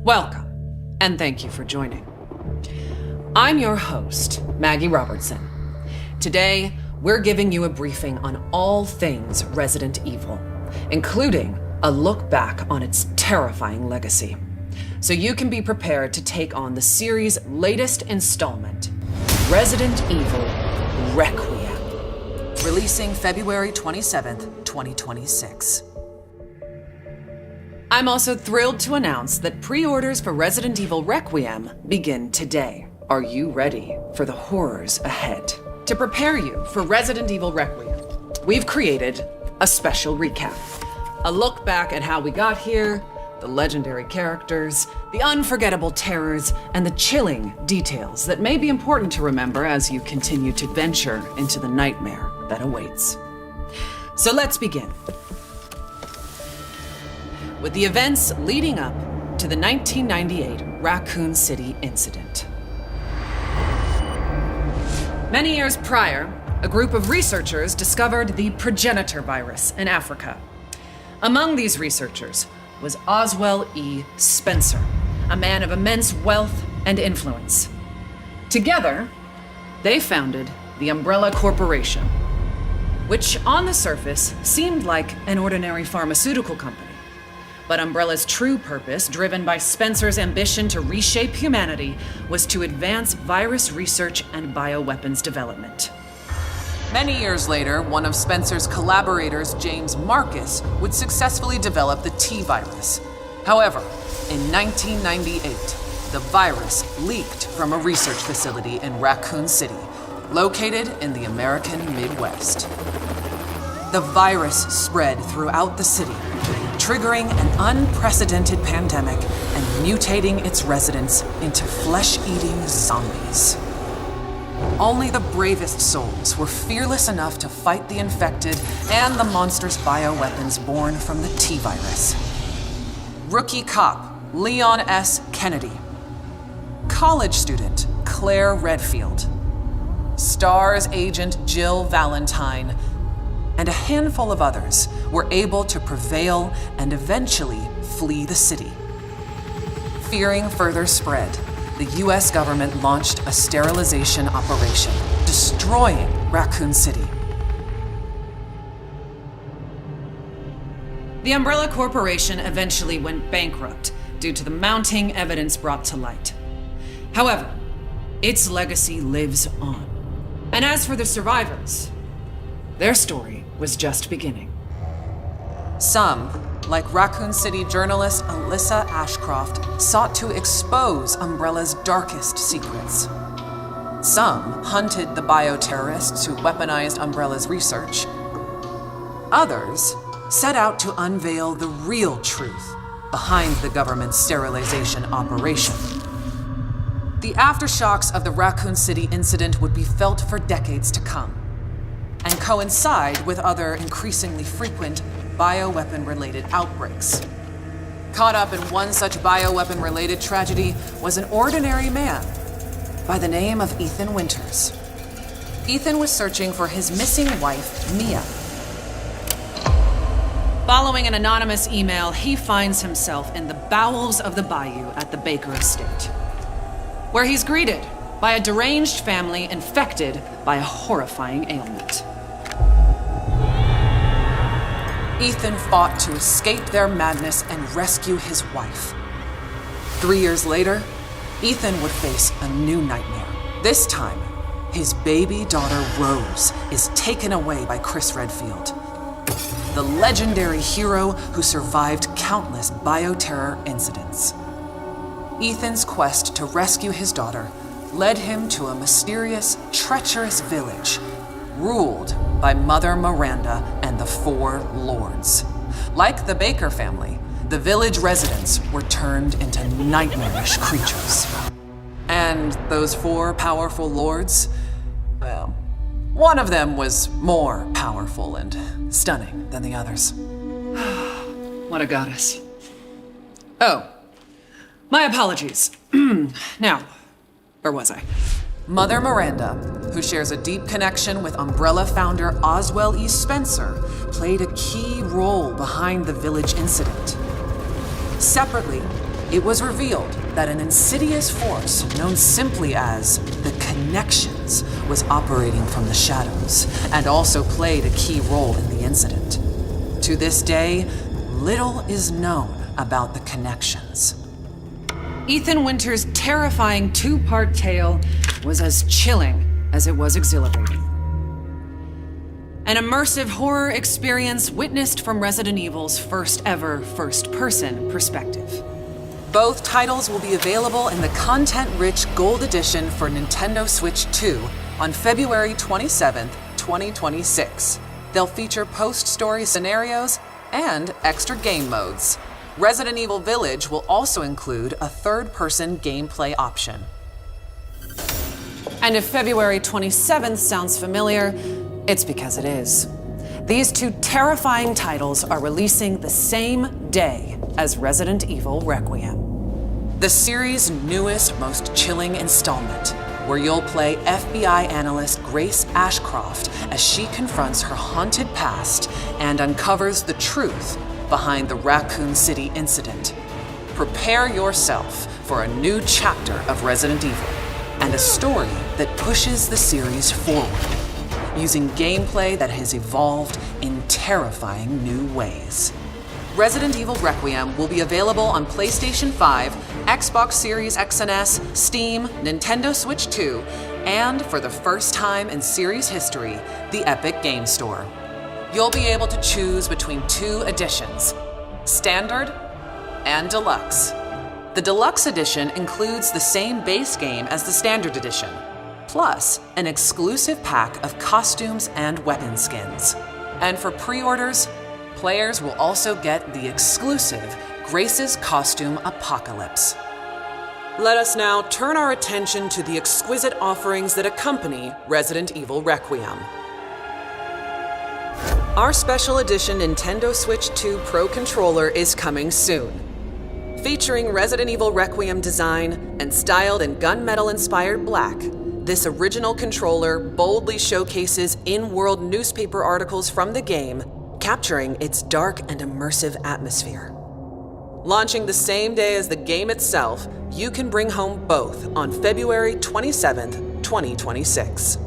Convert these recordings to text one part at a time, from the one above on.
Welcome, and thank you for joining. I'm your host, Maggie Robertson. Today, we're giving you a briefing on all things Resident Evil, including a look back on its terrifying legacy, so you can be prepared to take on the series' latest installment, Resident Evil Requiem, releasing February 27th, 2026. I'm also thrilled to announce that pre-orders for Resident Evil Requiem begin today. Are you ready for the horrors ahead? To prepare you for Resident Evil Requiem, we've created a special recap. A look back at how we got here, the legendary characters, the unforgettable terrors, and the chilling details that may be important to remember as you continue to venture into the nightmare that awaits. So let's begin with the events leading up to the 1998 Raccoon City Incident. Many years prior, a group of researchers discovered the progenitor virus in Africa. Among these researchers was Oswell E. Spencer, a man of immense wealth and influence. Together, they founded the Umbrella Corporation, which on the surface seemed like an ordinary pharmaceutical company. But Umbrella's true purpose, driven by Spencer's ambition to reshape humanity, was to advance virus research and bioweapons development. Many years later, one of Spencer's collaborators, James Marcus, would successfully develop the T-virus. However, in 1998, the virus leaked from a research facility in Raccoon City, located in the American Midwest. The virus spread throughout the city, triggering an unprecedented pandemic and mutating its residents into flesh-eating zombies. Only the bravest souls were fearless enough to fight the infected and the monstrous bioweapons born from the T-virus. Rookie cop Leon S. Kennedy, college student Claire Redfield, STARS agent Jill Valentine, and a handful of others were able to prevail and eventually flee the city. Fearing further spread, the US government launched a sterilization operation, destroying Raccoon City. The Umbrella Corporation eventually went bankrupt due to the mounting evidence brought to light. However, its legacy lives on. And as for the survivors, their story was just beginning. Some, like Raccoon City journalist Alcina Ashcroft, sought to expose Umbrella's darkest secrets. Some hunted the bioterrorists who weaponized Umbrella's research. Others set out to unveil the real truth behind the government's sterilization operation. The aftershocks of the Raccoon City incident would be felt for decades to come, and coincide with other increasingly frequent bioweapon-related outbreaks. Caught up in one such bioweapon-related tragedy was an ordinary man by the name of Ethan Winters. Ethan was searching for his missing wife, Mia. Following an anonymous email, he finds himself in the bowels of the bayou at the Baker estate, where he's greeted by a deranged family infected by a horrifying ailment. Ethan fought to escape their madness and rescue his wife. 3 years later, Ethan would face a new nightmare. This time, his baby daughter Rose is taken away by Chris Redfield, the legendary hero who survived countless bioterror incidents. Ethan's quest to rescue his daughter led him to a mysterious, treacherous village ruled by Mother Miranda and the Four Lords. Like the Baker family, the village residents were turned into nightmarish creatures. And those four powerful lords, well, one of them was more powerful and stunning than the others. What a goddess. Oh, my apologies. Now, where was I? Mother Miranda, who shares a deep connection with Umbrella founder Oswell E. Spencer, played a key role behind the village incident. Separately, it was revealed that an insidious force known simply as the Connections was operating from the shadows and also played a key role in the incident. To this day, little is known about the Connections. Ethan Winter's terrifying two-part tale was as chilling as it was exhilarating. An immersive horror experience witnessed from Resident Evil's first ever first-person perspective. Both titles will be available in the content-rich Gold Edition for Nintendo Switch 2 on February 27th, 2026. They'll feature post-story scenarios and extra game modes. Resident Evil Village will also include a third-person gameplay option. And if February 27th sounds familiar, it's because it is. These two terrifying titles are releasing the same day as Resident Evil Requiem. The series' newest, most chilling installment, where you'll play FBI analyst Grace Ashcroft as she confronts her haunted past and uncovers the truth behind the Raccoon City Incident. Prepare yourself for a new chapter of Resident Evil and a story that pushes the series forward, using gameplay that has evolved in terrifying new ways. Resident Evil Requiem will be available on PlayStation 5, Xbox Series X and S, Steam, Nintendo Switch 2, and for the first time in series history, the Epic Game Store. You'll be able to choose between two editions, Standard and Deluxe. The Deluxe Edition includes the same base game as the Standard Edition, plus an exclusive pack of costumes and weapon skins. And for pre-orders, players will also get the exclusive Grace's Costume Apocalypse. Let us now turn our attention to the exquisite offerings that accompany Resident Evil Requiem. Our special edition Nintendo Switch 2 Pro controller is coming soon. Featuring Resident Evil Requiem design and styled in gunmetal-inspired black, this original controller boldly showcases in-world newspaper articles from the game, capturing its dark and immersive atmosphere. Launching the same day as the game itself, you can bring home both on February 27th, 2026.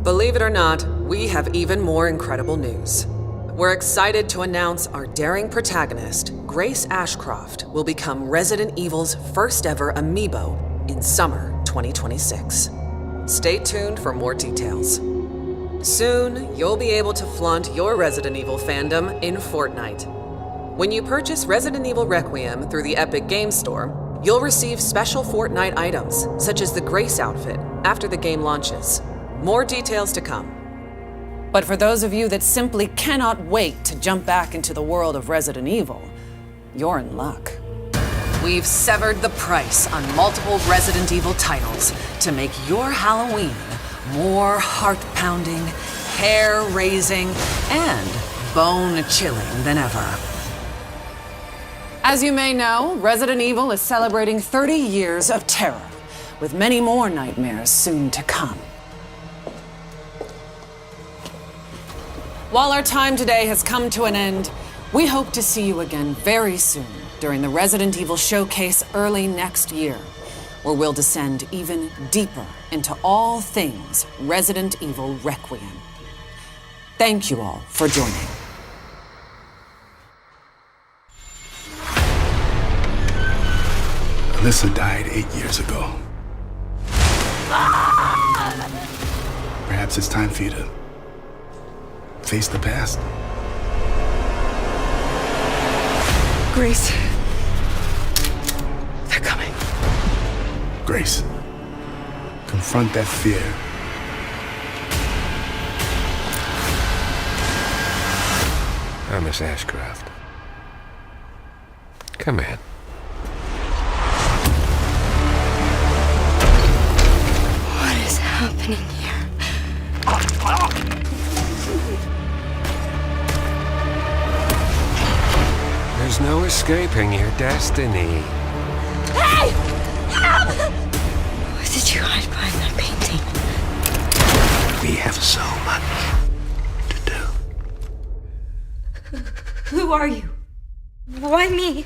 Believe it or not, we have even more incredible news. We're excited to announce our daring protagonist, Grace Ashcroft, will become Resident Evil's first ever amiibo in summer 2026. Stay tuned for more details. Soon, you'll be able to flaunt your Resident Evil fandom in Fortnite. When you purchase Resident Evil Requiem through the Epic Game Store, you'll receive special Fortnite items, such as the Grace outfit, after the game launches. More details to come. But for those of you that simply cannot wait to jump back into the world of Resident Evil, you're in luck. We've severed the price on multiple Resident Evil titles to make your Halloween more heart-pounding, hair-raising, and bone-chilling than ever. As you may know, Resident Evil is celebrating 30 years of terror, with many more nightmares soon to come. While our time today has come to an end, we hope to see you again very soon during the Resident Evil Showcase early next year, where we'll descend even deeper into all things Resident Evil Requiem. Thank you all for joining. Alyssa died 8 years ago. Perhaps it's time for you to face the past. Grace. They're coming. Grace, confront that fear. Miss Ashcroft. Come in. What is happening here? There's no escaping your destiny. Hey! Help! What did you hide behind that painting? We have so much to do. Who are you? Why me?